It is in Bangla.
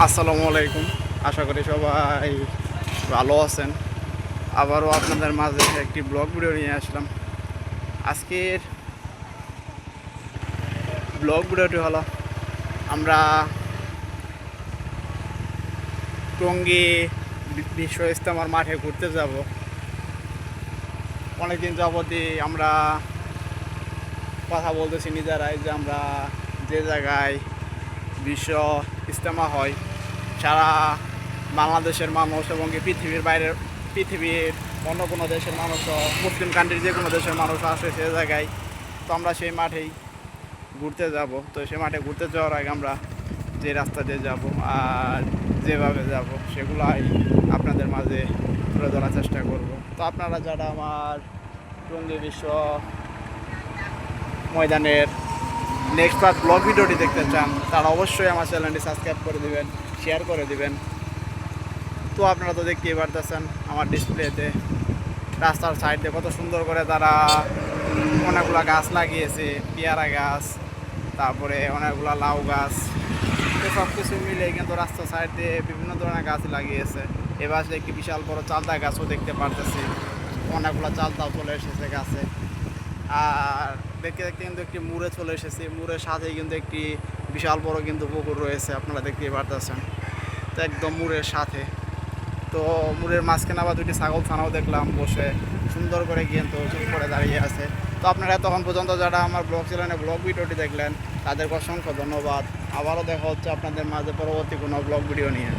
আসসালামু আলাইকুম। আশা করি সবাই ভালো আছেন। আবারও আপনাদের মাঝে একটি ব্লগ ভিডিও নিয়ে আসলাম। আজকের ব্লগ ভিডিওটি হলো আমরা টঙ্গী বিশ্ব ইজতেমার মাঠে ঘুরতে যাব। অনেকদিন যাবতই আমরা কথা বলতেছি নিজেরাই যে আমরা যে জায়গায় বিশ্ব ইজতেমা হয় সারা বাংলাদেশের মানুষ এবং কি পৃথিবীর অন্য কোনো দেশের মানুষও মুসলিম কান্ট্রির যে কোনো দেশের মানুষ আসে সে জায়গায়। তো আমরা সেই মাঠেই ঘুরতে যাব। তো সেই মাঠে ঘুরতে যাওয়ার আগে আমরা যে রাস্তা দিয়ে যাব আর যেভাবে যাব সেগুলাই আপনাদের মাঝে তুলে ধরার চেষ্টা করব। তো আপনারা যারা আমার টঙ্গী বিশ্ব ময়দানের নেক্সট পার্ট ব্লগ ভিডিওটি দেখতে চান তারা অবশ্যই আমার চ্যানেলটি সাবস্ক্রাইব করে দিবেন, শেয়ার করে দিবেন। তো আপনারা তো দেখতেই পারতেছেন আমার ডিসপ্লেতে রাস্তার সাইডে কত সুন্দর করে তারা অনেকগুলো গাছ লাগিয়েছে, পেয়ারা গাছ, তারপরে অনেকগুলো লাউ গাছ। তো সব কিছু মিলে কিন্তু রাস্তার সাইড দিয়ে বিভিন্ন ধরনের গাছ লাগিয়েছে। এবার একটি বিশাল বড় চালতা গাছও দেখতে পারতেছি, অনেকগুলো চালতাও চলে এসেছে গাছে। আর দেখতে দেখতে কিন্তু একটি মুড়ে চলে এসেছে, মুড়ের সাথেই কিন্তু একটি বিশাল বড় কিন্তু পুকুর রয়েছে, আপনারা দেখতেই পারতেছেন। তো একদম মুড়ের সাথে। তো মুড়ের মাঝখানে আবার দুটি ছাগল ছানাও দেখলাম বসে সুন্দর করে কিন্তু চুপ করে দাঁড়িয়ে আছে। তো আপনারা তখন পর্যন্ত যারা আমার ব্লগ চ্যানেলে ব্লগ ভিডিওটি দেখলেন তাদেরকে অসংখ্য ধন্যবাদ। আবারও দেখা হচ্ছে আপনাদের মাঝে পরবর্তী কোনো ব্লগ ভিডিও নিয়ে।